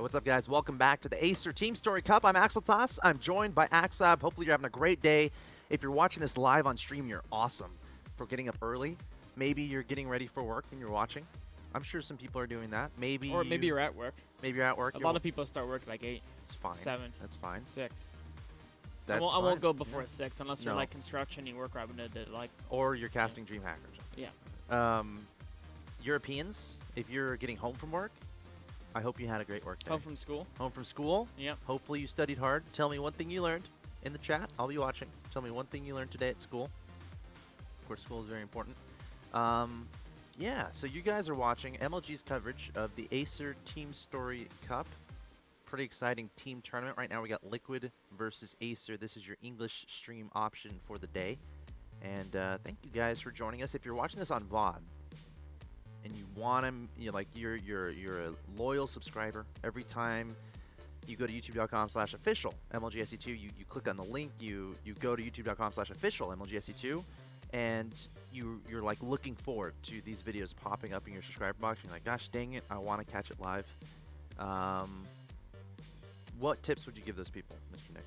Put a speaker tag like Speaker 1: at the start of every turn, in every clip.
Speaker 1: What's up, guys? Welcome back to the Acer TeamStory Cup. I'm Axel Toss. I'm joined by Axab. Hopefully you're having a great day. If you're watching this live on stream, you're awesome for getting up early. Maybe you're getting ready for work and you're watching. I'm sure some people are doing that. Maybe
Speaker 2: you're at work.
Speaker 1: Maybe you're at work.
Speaker 2: A lot of people start work like 8.
Speaker 1: It's fine.
Speaker 2: 7.
Speaker 1: That's fine.
Speaker 2: 6.
Speaker 1: That's
Speaker 2: I won't
Speaker 1: fine.
Speaker 2: go before 6 unless you're
Speaker 1: No.
Speaker 2: like construction, you work right when it like.
Speaker 1: Or you're casting Dream Hackers.
Speaker 2: Yeah.
Speaker 1: Europeans, if you're getting home from work, I hope you had a great work day.
Speaker 2: Home from school.
Speaker 1: Home from school.
Speaker 2: Yep.
Speaker 1: Hopefully you studied hard. Tell me one thing you learned in the chat. I'll be watching. Tell me one thing you learned today at school. Of course, school is very important. Yeah, so you guys are watching MLG's coverage of the Acer TeamStory Cup. Pretty exciting team tournament. Right now we got Liquid versus Acer. This is your English stream option for the day. And thank you guys for joining us. If you're watching this on VOD, and you want them, you're a loyal subscriber. Every time you go to youtube.com/official MLGSE2, you click on the link, you go to youtube.com/official MLGSE2, and you're like looking forward to these videos popping up in your subscriber box. You're like, gosh dang it, I want to catch it live. What tips would you give those people, Mr. Nick?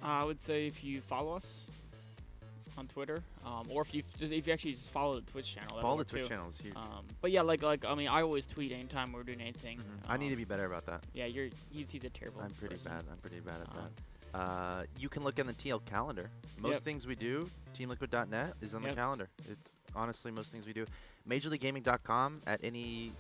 Speaker 2: I would say if you follow us on Twitter, or if you actually just follow the Twitch channel.
Speaker 1: Follow the Twitch channel is huge.
Speaker 2: But yeah, I mean, I always tweet anytime we're doing anything.
Speaker 1: I need to be better about that.
Speaker 2: Yeah, he's a terrible.
Speaker 1: I'm pretty
Speaker 2: person.
Speaker 1: bad. I'm pretty bad at that. You can look in the TL calendar. Most things we do, teamliquid.net is on the calendar. It's honestly most things we do. MajorLeagueGaming.com at any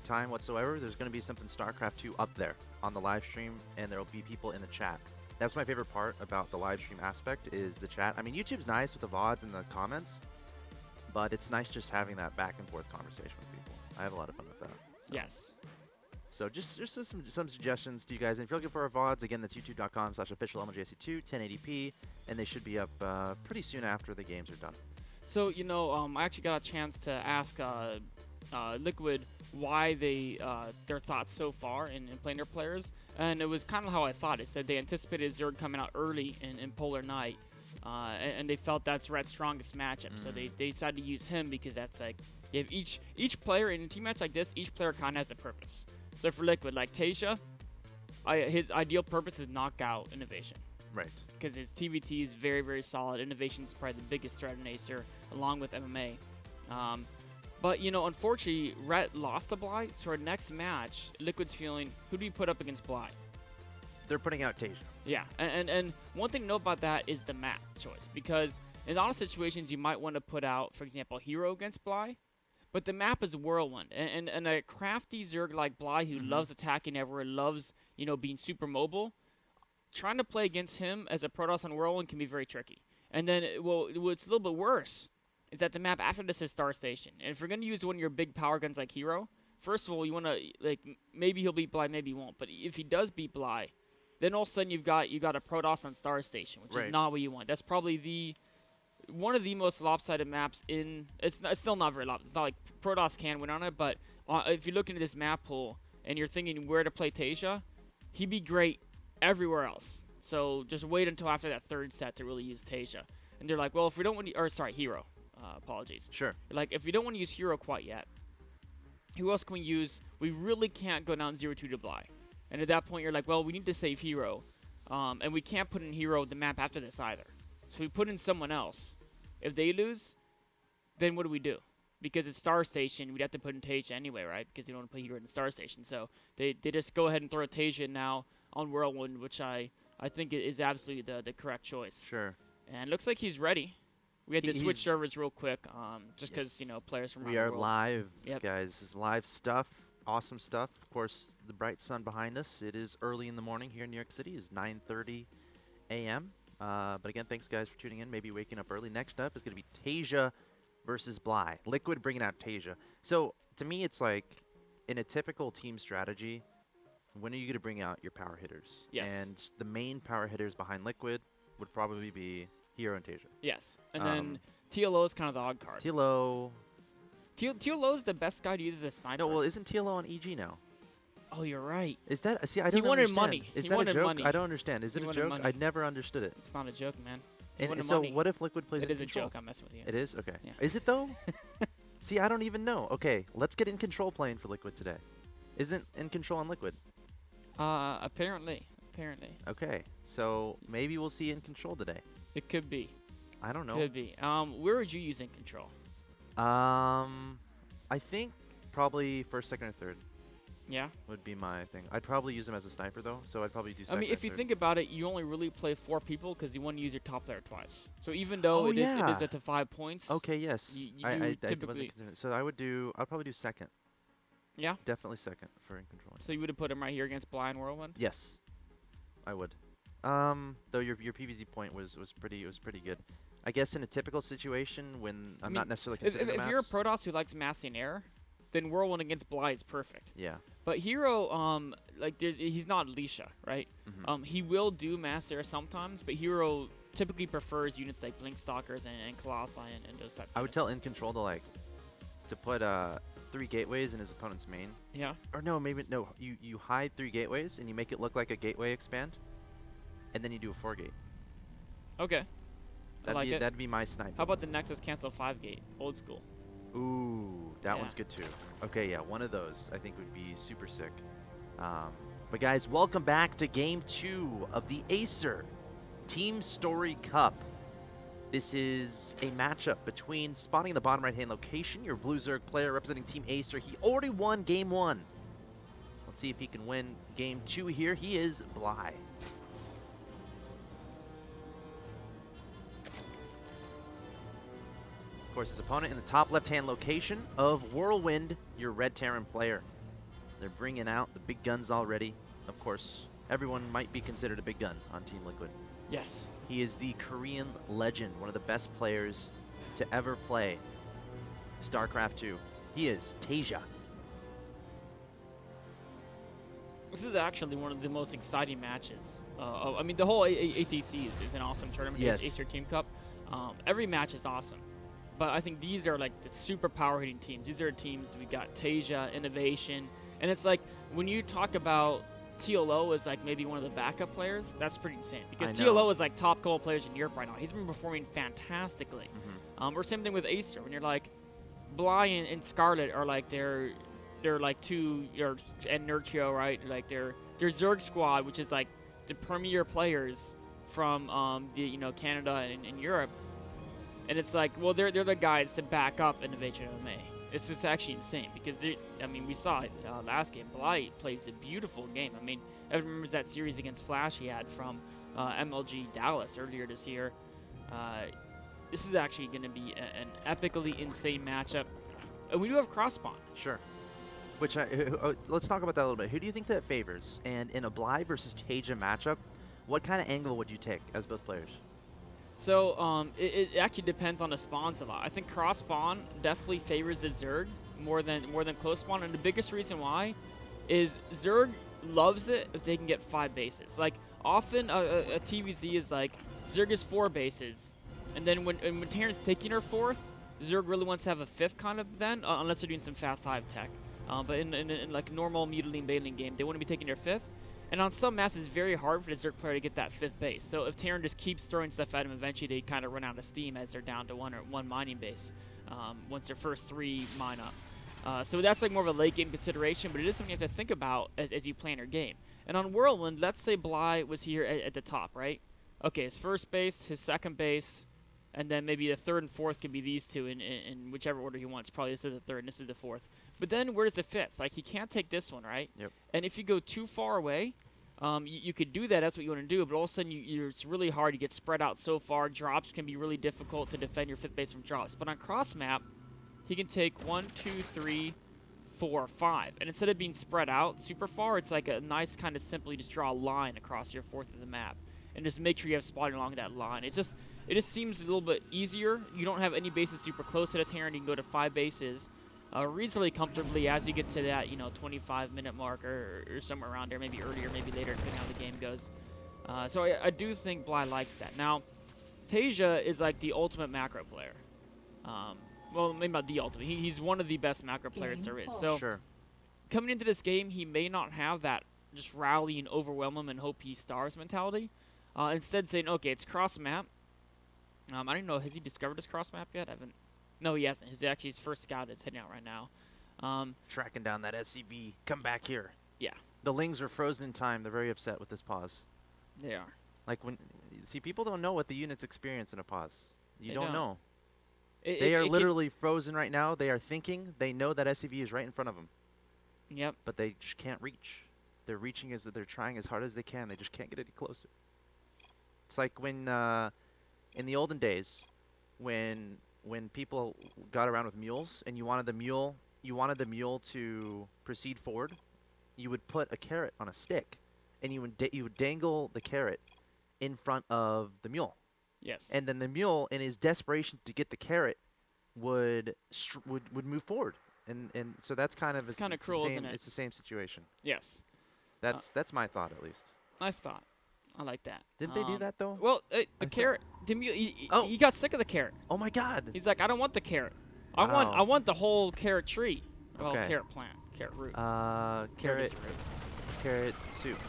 Speaker 1: time whatsoever. There's going to be something StarCraft 2 up there on the live stream, and there will be people in the chat. That's my favorite part about the live stream aspect is the chat. I mean, YouTube's nice with the VODs and the comments, but it's nice just having that back and forth conversation with people. I have a lot of fun with that. So.
Speaker 2: Yes.
Speaker 1: So just some suggestions to you guys. And if you're looking for our VODs, again, that's youtube.com/official MLGSE2, 1080p, and they should be up pretty soon after the games are done.
Speaker 2: So, I actually got a chance to ask Liquid why their thoughts so far in playing their players, and it was kind of how I thought. It said they anticipated Zerg coming out early in Polar Night, and they felt that's Red's strongest matchup. So they decided to use him because that's like, if each player in a team match like this, each player kind of has a purpose. So for Liquid, like Taeja, his ideal purpose is knockout innovation.
Speaker 1: Right.
Speaker 2: Because his TVT is very, very solid. Innovation is probably the biggest threat in Acer, along with MMA. But, unfortunately, Rhett lost to Bly, so our next match, Liquid's feeling, who do we put up against Bly?
Speaker 1: They're putting out Taeja.
Speaker 2: Yeah, and one thing to know about that is the map choice, because in a lot of situations, you might want to put out, for example, Hero against Bly, but the map is Whirlwind, and a crafty Zerg like Bly who loves attacking everywhere, loves, being super mobile, trying to play against him as a Protoss on Whirlwind can be very tricky. And then, what's a little bit worse is that the map after this is Star Station. And if you're going to use one of your big power guns like Hero, first of all, you want to, maybe he'll beat Bly, maybe he won't. But if he does beat Bly, then all of a sudden you've got a Protoss on Star Station, which is not what you want. That's probably one of the most lopsided maps in, it's still not very lopsided. It's not like Protoss can win on it, but if you're looking at this map pool and you're thinking where to play Taeja, he'd be great everywhere else. So just wait until after that third set to really use Taeja. And they're like, well, if we don't want to, Hero. Apologies.
Speaker 1: Sure.
Speaker 2: Like, if we don't want to use Hero quite yet, who else can we use? We really can't go down 0-2 to Bly. And at that point, you're like, well, we need to save Hero. And we can't put in Hero the map after this either. So we put in someone else. If they lose, then what do we do? Because it's Star Station, we'd have to put in Taeja anyway, right? Because you don't want to play Hero in the Star Station. So they just go ahead and throw a Taeja now on Whirlwind, which I think is absolutely the correct choice.
Speaker 1: Sure.
Speaker 2: And it looks like he's ready. We had to switch servers real quick, just because, players from around the world.
Speaker 1: We are live, guys. This is live stuff. Awesome stuff. Of course, the bright sun behind us. It is early in the morning here in New York City. It's 9:30 a.m. But again, thanks, guys, for tuning in. Maybe waking up early. Next up is going to be Taeja versus Bly. Liquid bringing out Taeja. So, to me, it's like, in a typical team strategy, when are you going to bring out your power hitters?
Speaker 2: Yes.
Speaker 1: And the main power hitters behind Liquid would probably be Hero and Taeja.
Speaker 2: Yes. And then TLO is kind of the odd card.
Speaker 1: TLO
Speaker 2: is the best guy to use as a sniper.
Speaker 1: No, well, isn't TLO on EG now?
Speaker 2: Oh, you're right.
Speaker 1: Is that? See, I don't
Speaker 2: He wanted
Speaker 1: understand.
Speaker 2: money.
Speaker 1: Is
Speaker 2: He
Speaker 1: that
Speaker 2: wanted
Speaker 1: a joke?
Speaker 2: money.
Speaker 1: I don't understand. Is it
Speaker 2: He
Speaker 1: a
Speaker 2: wanted
Speaker 1: joke?
Speaker 2: money.
Speaker 1: I never understood it.
Speaker 2: It's not a joke, man.
Speaker 1: And so
Speaker 2: money.
Speaker 1: what if Liquid plays
Speaker 2: It
Speaker 1: in
Speaker 2: is a
Speaker 1: control?
Speaker 2: joke. I'm messing with you.
Speaker 1: It is? Okay.
Speaker 2: Yeah.
Speaker 1: Is it, though? See, I don't even know. Okay, let's get in control playing for Liquid today. Isn't in control on liquid?
Speaker 2: Apparently. Apparently.
Speaker 1: Okay, so maybe we'll see in control today.
Speaker 2: It could be.
Speaker 1: I don't know.
Speaker 2: Could be. Where would you use in control?
Speaker 1: I think probably first, second, or third
Speaker 2: Yeah.
Speaker 1: would be my thing. I'd probably use him as a sniper though, so I'd probably do
Speaker 2: I
Speaker 1: second.
Speaker 2: mean,
Speaker 1: or
Speaker 2: if you
Speaker 1: third.
Speaker 2: think about it, you only really play 4 people because you want to use your top player twice. So even though
Speaker 1: Oh,
Speaker 2: it
Speaker 1: yeah.
Speaker 2: is at the 5 points,
Speaker 1: Okay, yes.
Speaker 2: you
Speaker 1: I
Speaker 2: do
Speaker 1: wasn't
Speaker 2: typically.
Speaker 1: considering it. So I'd probably do second.
Speaker 2: Yeah.
Speaker 1: Definitely second for in control.
Speaker 2: So you would have put him right here against Blind Whirlwind.
Speaker 1: Yes, I would. Though your PVZ point was pretty good. I guess in a typical situation when I'm not necessarily considering the
Speaker 2: If you're a
Speaker 1: maps.
Speaker 2: Protoss who likes massing air, then Whirlwind against Bly is perfect.
Speaker 1: Yeah.
Speaker 2: But Hero, like he's not Lisha, right?
Speaker 1: Mhm.
Speaker 2: He will do mass air sometimes, but Hero typically prefers units like Blink Stalkers and Colossi and those type.
Speaker 1: I would tell in control to put 3 gateways in his opponent's main.
Speaker 2: Yeah.
Speaker 1: Or no, maybe no. You hide 3 gateways and you make it look like a gateway expand, and then you do a 4 gate.
Speaker 2: Okay. I like it.
Speaker 1: That'd be my snipe.
Speaker 2: How about the Nexus cancel 5 gate, old school?
Speaker 1: Ooh, that
Speaker 2: Yeah.
Speaker 1: one's good too. Okay, yeah, one of those I think would be super sick. But guys, welcome back to Game 2 of the Acer TeamStory Cup. This is a matchup between, spawning in the bottom right-hand location, your Blue Zerg player representing Team Acer. He already won Game 1. Let's see if he can win Game 2 here. He is Bly. Of course, his opponent in the top left-hand location of Whirlwind, your Red Terran player. They're bringing out the big guns already. Of course, everyone might be considered a big gun on Team Liquid.
Speaker 2: Yes.
Speaker 1: He is the Korean legend, one of the best players to ever play StarCraft 2. He is Taeja.
Speaker 2: This is actually one of the most exciting matches. I mean, the whole ATC is an awesome tournament.
Speaker 1: Yes.
Speaker 2: Acer Team Cup. Every match is awesome. But I think these are like the super power hitting teams. These are teams we got Taeja, Innovation, and it's like when you talk about TLO as like maybe one of the backup players, that's pretty insane because
Speaker 1: I know.
Speaker 2: TLO is like top goal players in Europe right now. He's been performing fantastically. Or same thing with Acer when you're like Bly and Scarlet are like they're like and Nurtio, right? Like they're Zerg squad, which is like the premier players from the Canada and Europe. And it's like, well, they're the guys to back up Innovation MMA. It's actually insane because we saw it last game. Bly plays a beautiful game. I mean, everyone remembers that series against Flash he had from MLG Dallas earlier this year. This is actually going to be an epically insane matchup. And we do have cross spawn.
Speaker 1: Sure. Which let's talk about that a little bit. Who do you think that favors? And in a Bly versus Taeja matchup, what kind of angle would you take as both players?
Speaker 2: So it actually depends on the spawns a lot. I think cross spawn definitely favors the Zerg more than close spawn, and the biggest reason why is Zerg loves it if they can get 5 bases. Like often a TVZ is like Zerg is 4 bases, and then when Terran's taking her 4th, Zerg really wants to have a 5th kind of then, unless they're doing some fast hive tech. But in like normal mutilating bailing game, they want to be taking their 5th. And on some maps, it's very hard for the Zerg player to get that 5th base. So if Terran just keeps throwing stuff at him, eventually they kind of run out of steam as they're down to one mining base once their first 3 mine up. So that's like more of a late game consideration, but it is something you have to think about as you plan your game. And on Whirlwind, let's say Bly was here at the top, right? Okay, his first base, his second base, and then maybe the 3rd and 4th can be these 2 in whichever order he wants. Probably this is the 3rd and this is the 4th. But then where's the 5th? Like, he can't take this one, right?
Speaker 1: Yep.
Speaker 2: And if you go too far away, you could do that. That's what you want to do. But all of a sudden, it's really hard. You get spread out so far. Drops can be really difficult to defend your 5th base from drops. But on cross map, he can take 1, 2, 3, 4, 5. And instead of being spread out super far, it's like a nice kind of simply just draw a line across your 4th of the map. And just make sure you have spotting along that line. It just seems a little bit easier. You don't have any bases super close to the Terran. You can go to 5 bases reasonably comfortably as you get to that 25-minute mark or somewhere around there, maybe earlier, maybe later, depending on how the game goes. So I do think Bly likes that. Now, Taeja is like the ultimate macro player. Well, maybe not the ultimate. He's one of the best macro players there is. So
Speaker 1: Sure.
Speaker 2: coming into this game, he may not have that just rally and overwhelm him and hope he stars mentality. Instead saying, okay, it's cross map. I don't know, has he discovered his cross map yet? No, he hasn't. His first scout is heading out right now.
Speaker 1: Tracking down that SCV. Come back here.
Speaker 2: Yeah.
Speaker 1: The Lings are frozen in time. They're very upset with this pause.
Speaker 2: They are.
Speaker 1: Like see, people don't know what the units experience in a pause. You
Speaker 2: They
Speaker 1: don't
Speaker 2: don't.
Speaker 1: know.
Speaker 2: It,
Speaker 1: They
Speaker 2: it,
Speaker 1: are
Speaker 2: it can-
Speaker 1: literally frozen right now. They are thinking. They know that SCV is right in front of them,
Speaker 2: Yep.
Speaker 1: but they just can't reach. They're reaching they're trying as hard as they can. They just can't get any closer. It's like when in the olden days, when people got around with mules and you wanted the mule to proceed forward, you would put a carrot on a stick, and you would dangle the carrot in front of the mule.
Speaker 2: Yes.
Speaker 1: And then the mule, in his desperation to get the carrot, would move forward, and so that's kind of
Speaker 2: It's kinda cruel,
Speaker 1: the same,
Speaker 2: isn't it?
Speaker 1: It's the same situation.
Speaker 2: Yes.
Speaker 1: That's my thought, at least.
Speaker 2: Nice thought. I like that.
Speaker 1: Didn't they do that though?
Speaker 2: Well,
Speaker 1: I
Speaker 2: the
Speaker 1: thought-
Speaker 2: carrot. He
Speaker 1: Oh.
Speaker 2: got sick of the carrot.
Speaker 1: Oh my God!
Speaker 2: He's like, I don't want the carrot. I
Speaker 1: Wow.
Speaker 2: want the whole carrot tree. Well,
Speaker 1: Okay.
Speaker 2: carrot plant, carrot root.
Speaker 1: Carrot
Speaker 2: is the root.
Speaker 1: carrot soup.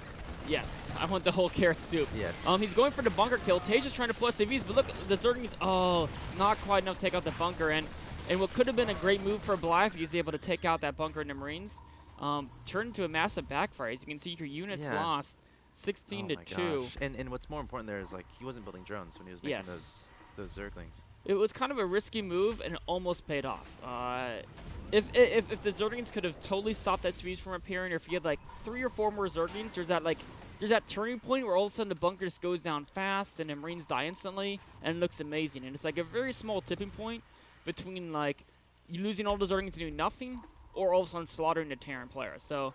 Speaker 2: Yes, I want the whole carrot soup.
Speaker 1: Yes.
Speaker 2: He's going for the bunker kill. Taeja's trying to pull SAVs, but look, the Zerglings. Oh, not quite enough to take out the bunker, and what could have been a great move for Bly if he's able to take out that bunker in the Marines, turned into a massive backfire. As you can see, your units
Speaker 1: Yeah.
Speaker 2: lost 16
Speaker 1: Oh
Speaker 2: to
Speaker 1: my
Speaker 2: 2.
Speaker 1: gosh. And what's more important there is, like, he wasn't building drones when he was making
Speaker 2: Yes.
Speaker 1: those Zerglings.
Speaker 2: It was kind of a risky move, and it almost paid off. If the Zerglings could have totally stopped SVs from appearing, or if you had like 3 or 4 more Zerglings, there's that turning point where all of a sudden the bunker just goes down fast, and the Marines die instantly, and it looks amazing. And it's like a very small tipping point between like you losing all the Zerglings to do nothing, or all of a sudden slaughtering the Terran player. So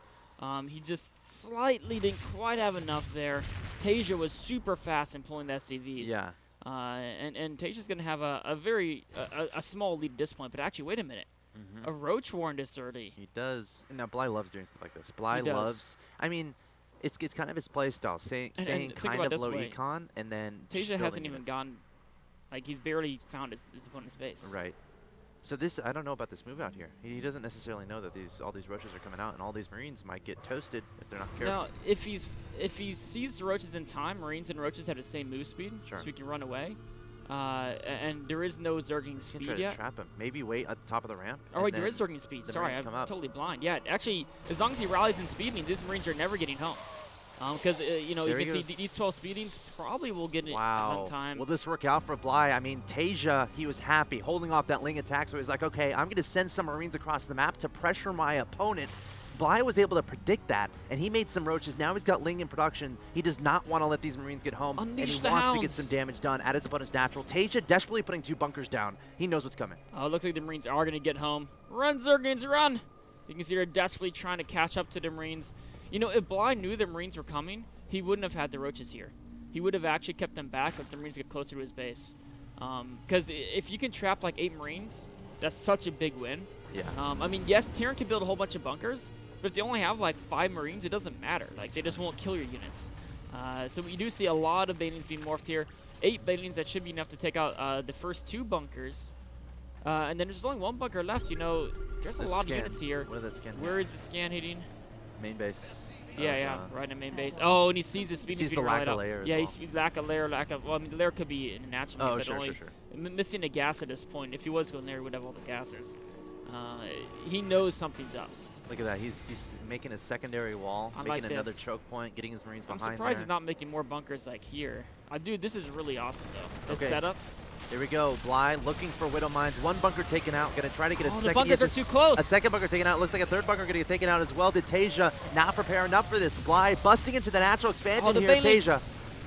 Speaker 2: he just slightly didn't quite have enough there. Taeja was super fast in pulling the SCVs.
Speaker 1: Yeah.
Speaker 2: And Taeja's going to have a small lead at this point. But actually, wait a minute.
Speaker 1: Mm-hmm.
Speaker 2: A Roach warned us early.
Speaker 1: He does. Now, Bly loves doing stuff like this. Bly
Speaker 2: He does.
Speaker 1: loves. I mean, it's kind of his play style, staying
Speaker 2: And think
Speaker 1: kind
Speaker 2: about
Speaker 1: of
Speaker 2: this
Speaker 1: low
Speaker 2: way.
Speaker 1: econ, and then just
Speaker 2: Taeja hasn't
Speaker 1: building
Speaker 2: even
Speaker 1: units.
Speaker 2: gone. Like, he's barely found his opponent's base.
Speaker 1: Right. So this, I don't know about this move out here. He doesn't necessarily know that all these roaches are coming out, and all these Marines might get toasted if they're not careful.
Speaker 2: Now, if he sees the Roaches in time, Marines and Roaches have the same move speed,
Speaker 1: Sure.
Speaker 2: so he can run away. And there is no Zergling
Speaker 1: He's gonna
Speaker 2: speed
Speaker 1: try
Speaker 2: yet.
Speaker 1: to trap him. Maybe wait at the top of the ramp.
Speaker 2: Oh
Speaker 1: and
Speaker 2: wait, there
Speaker 1: then
Speaker 2: is Zergling speed.
Speaker 1: the
Speaker 2: Sorry,
Speaker 1: Marines
Speaker 2: I'm
Speaker 1: come up.
Speaker 2: totally blind. Yeah, actually, as long as he rallies in speeding, these Marines are never getting home. Because you
Speaker 1: There
Speaker 2: can
Speaker 1: he
Speaker 2: see
Speaker 1: goes.
Speaker 2: these 12 speedings probably will get it
Speaker 1: Wow.
Speaker 2: on time.
Speaker 1: Will this work out for Bly? I mean, Taeja, he was happy holding off that Ling attack, so he's like, okay, I'm going to send some Marines across the map to pressure my opponent. Bly was able to predict that, and he made some roaches. Now he's got Ling in production. He does not want to let these Marines get home,
Speaker 2: Unleash
Speaker 1: and he
Speaker 2: the
Speaker 1: wants to get
Speaker 2: hounds.
Speaker 1: some damage done at his opponent's natural. Taeja desperately putting 2 bunkers down. He knows what's coming.
Speaker 2: Oh, it looks like the Marines are going to get home. Run, Zerglings, run! You can see they're desperately trying to catch up to the Marines. You know, if Bly knew the Marines were coming, he wouldn't have had the Roaches here. He would have actually kept them back if the Marines get closer to his base. Because if you can trap like 8 Marines, that's such a big win.
Speaker 1: Yeah.
Speaker 2: I mean, yes, Terran can build a whole bunch of bunkers, but if they only have like 5 Marines, it doesn't matter. Like, they just won't kill your units. So we do see a lot of Banelings being morphed here. 8 Banelings, that should be enough to take out the first 2 bunkers. And then there's only 1 bunker left. You know, there's a lot of units here.
Speaker 1: What is that scan?
Speaker 2: Where is the scan hitting?
Speaker 1: Main base.
Speaker 2: Yeah, right in the main base. Oh, and he sees the speed.
Speaker 1: sees the lack of layer as
Speaker 2: Yeah,
Speaker 1: well.
Speaker 2: he sees lack of layer, well, I mean, the layer could be in a natural,
Speaker 1: Oh,
Speaker 2: but
Speaker 1: sure,
Speaker 2: only
Speaker 1: sure.
Speaker 2: missing the gas at this point. If he was going there, he would have all the gases. He knows something's up.
Speaker 1: Look at that. He's making a secondary wall,
Speaker 2: I
Speaker 1: making
Speaker 2: like
Speaker 1: another
Speaker 2: this.
Speaker 1: choke point, getting his Marines
Speaker 2: I'm
Speaker 1: behind
Speaker 2: surprised
Speaker 1: there.
Speaker 2: he's not making more bunkers like here. Dude, this is really awesome, though. This
Speaker 1: Okay.
Speaker 2: setup.
Speaker 1: Here we go. Bly looking for Widow Mines. 1 bunker taken out. Going to try to get a
Speaker 2: Oh, the
Speaker 1: second.
Speaker 2: bunkers
Speaker 1: yes,
Speaker 2: are too close.
Speaker 1: A second bunker taken out. Looks like a 3rd bunker going to get taken out as well. Did Taeja not prepare enough for this? Bly busting into the natural expansion
Speaker 2: the
Speaker 1: here.
Speaker 2: Bailey-
Speaker 1: Taeja.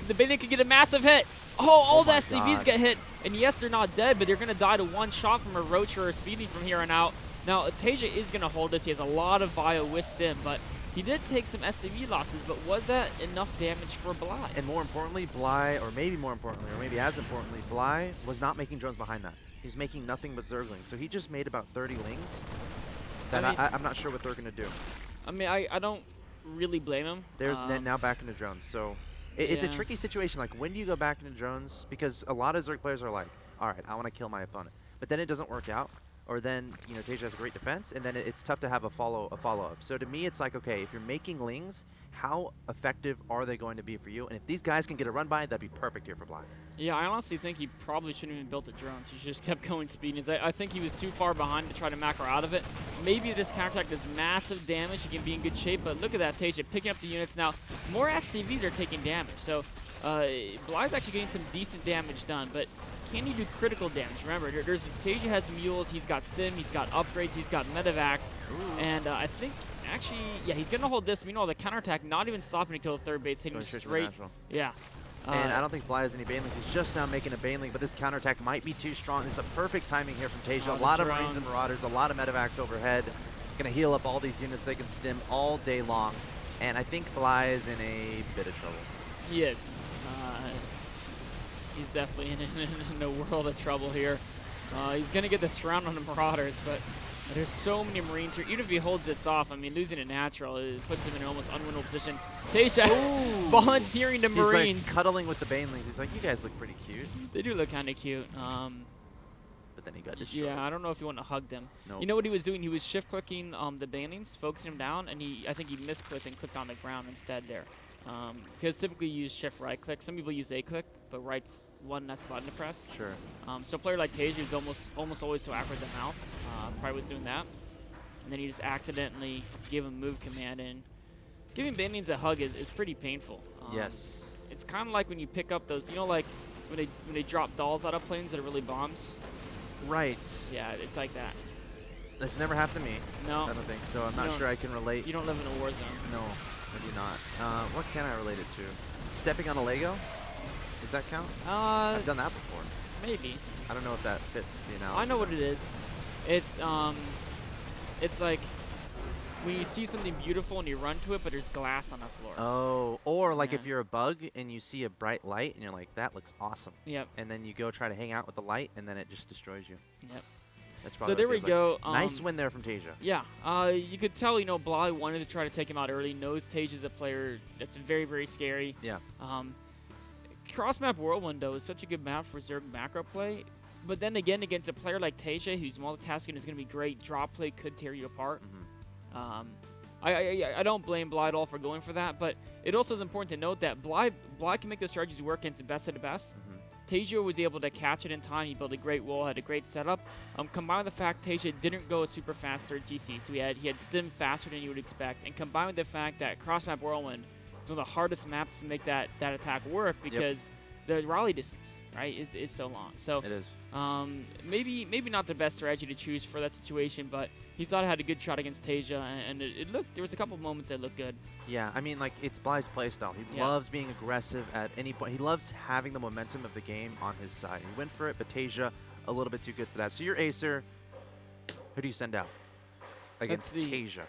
Speaker 2: The Bailey could get a massive hit. Oh, all the
Speaker 1: my
Speaker 2: SCVs
Speaker 1: God.
Speaker 2: get hit. And yes, they're not dead, but they're going to die to 1 shot from a Roach or a Speedy from here on out. Now, Taeja is going to hold this. He has a lot of bio whisked in, but he did take some SCV losses, but was that enough damage for Bly?
Speaker 1: And more importantly, Bly, or maybe more importantly, or maybe as importantly, Bly was not making drones behind that. He's making nothing but Zerglings. So he just made about 30 Lings. That
Speaker 2: I mean-
Speaker 1: I'm not sure what they're going to do.
Speaker 2: I mean, I don't really blame him.
Speaker 1: There's now back into drones. So it's a
Speaker 2: Yeah.
Speaker 1: tricky situation. Like, when do you go back into drones? Because a lot of Zerg players are like, all right, I want to kill my opponent. But then it doesn't work out. or then, you know, Taeja has a great defense, and then it's tough to have a follow-up. So to me, it's like, okay, if you're making Lings, how effective are they going to be for you? And if these guys can get a run by, that'd be perfect here for Black.
Speaker 2: Yeah, I honestly think he probably shouldn't even built the drones. He just kept going speed. I think he was too far behind to try to macro out of it. Maybe this counterattack does massive damage. He can be in good shape, but look at that, Taeja picking up the units now. More SCVs are taking damage, so Bly's actually getting some decent damage done, but can he do critical damage? Remember, Taeja has mules, he's got stim, he's got upgrades, he's got medevacs, and I think actually, yeah, he's gonna hold this. Meanwhile, the counterattack not even stopping until the third base, hitting straight. Yeah.
Speaker 1: And I don't think Bly has any Banelings. He's just now making a Baneling, but this counterattack might be too strong. It's a perfect timing here from Taeja. A lot of Marines and Marauders, a lot of medevacs overhead. Gonna heal up all these units. They can stim all day long. And I think Bly is in a bit of trouble.
Speaker 2: He is. He's definitely in a world of trouble here. He's gonna get the surround on the Marauders, but there's so many Marines here. Even if he holds this off, I mean, losing it natural, it puts him in an almost unwinnable position. Taeja volunteering to Marines.
Speaker 1: He's like cuddling with the Banelings. He's like, you guys look pretty cute.
Speaker 2: They do look kind of cute.
Speaker 1: But then he got destroyed.
Speaker 2: Yeah, I don't know if you want to hug them.
Speaker 1: Nope.
Speaker 2: You know what he was doing? He was shift clicking the Banelings, focusing him down, and I think he misclicked and clicked on the ground instead there. Because typically you use shift right click. Some people use A click, but right's one less button to press.
Speaker 1: Sure.
Speaker 2: So a player like Taeja is almost always so accurate with the mouse. Probably was doing that. And then he just accidentally gave him move command, and giving Banelings a hug is pretty painful.
Speaker 1: Yes.
Speaker 2: It's kind of like when you pick up those, you know, like when they drop dolls out of planes that are really bombs.
Speaker 1: Right.
Speaker 2: Yeah, it's like that.
Speaker 1: That's never happened to me.
Speaker 2: No.
Speaker 1: I don't think so. I'm not sure I can relate.
Speaker 2: You don't live in a war zone.
Speaker 1: No, I do not. What can I relate it to? Stepping on a Lego? Does that count? I've done that before.
Speaker 2: Maybe.
Speaker 1: I don't know if that fits the analogy.
Speaker 2: I know what it is. It's like when you see something beautiful and you run to it, but there's glass on the floor.
Speaker 1: Oh, or like if you're a bug and you see a bright light and you're like, that looks awesome.
Speaker 2: Yep.
Speaker 1: And then you go try to hang out with the light and then it just destroys you.
Speaker 2: Yep.
Speaker 1: That's probably
Speaker 2: so there we go.
Speaker 1: Nice win there from Taeja.
Speaker 2: Yeah. You could tell, you know, Bly wanted to try to take him out early. Knows Taeja's a player that's very, very scary.
Speaker 1: Yeah.
Speaker 2: Cross map Whirlwind, though, is such a good map for Zerg macro play. But then again, against a player like Taeja, who's multitasking, is going to be great. Drop play could tear you apart. I don't blame Bly at all for going for that, but it also is important to note that Bly can make the strategies work against the best of the best. Taeja was able to catch it in time. He built a great wall, had a great setup. Combined with the fact Taeja didn't go a super fast third CC, so he had stim faster than you would expect, and combined with the fact that cross map Whirlwind is one of the hardest maps to make that attack work because the rally distance, right, is so long. So
Speaker 1: it is.
Speaker 2: Maybe not the best strategy to choose for that situation, but he thought it had a good shot against Taeja, and it looked, there was a couple moments that looked good.
Speaker 1: Yeah, I mean, like, it's Bly's playstyle. He loves being aggressive at any point. He loves having the momentum of the game on his side. He went for it, but Taeja a little bit too good for that. So you're Acer. Who do you send out against Taeja?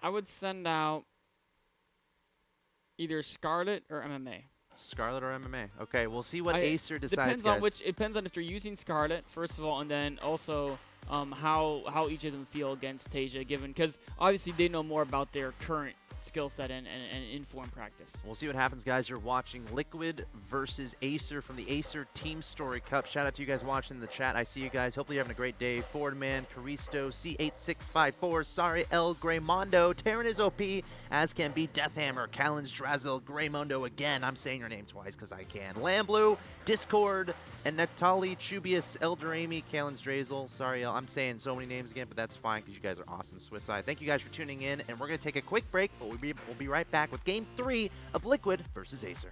Speaker 2: I would send out either Scarlet or MMA.
Speaker 1: Scarlet or MMA. Okay, we'll see what Acer decides.
Speaker 2: It depends on if they're using Scarlet first of all, and then also how each of them feel against Taeja, given because obviously they know more about their current skill set and informed practice.
Speaker 1: We'll see what happens, guys. You're watching Liquid versus Acer from the Acer TeamStory Cup. Shout out to you guys watching in the chat. I see you guys. Hopefully you're having a great day. Fordman, Caristo, C8654, Sorry, El Greymondo, Terran is OP, as can be Deathhammer, Callens, Drazel, Greymondo again. I'm saying your name twice because I can. Lamblue, Discord, and Nectali, Chubius, Eldrami, Callens, Drazel. Sorry, El. I'm saying so many names again, but that's fine because you guys are awesome. Swiss side. Thank you guys for tuning in, and we're going to take a quick break, but we'll be right back with Game 3 of Liquid versus Acer.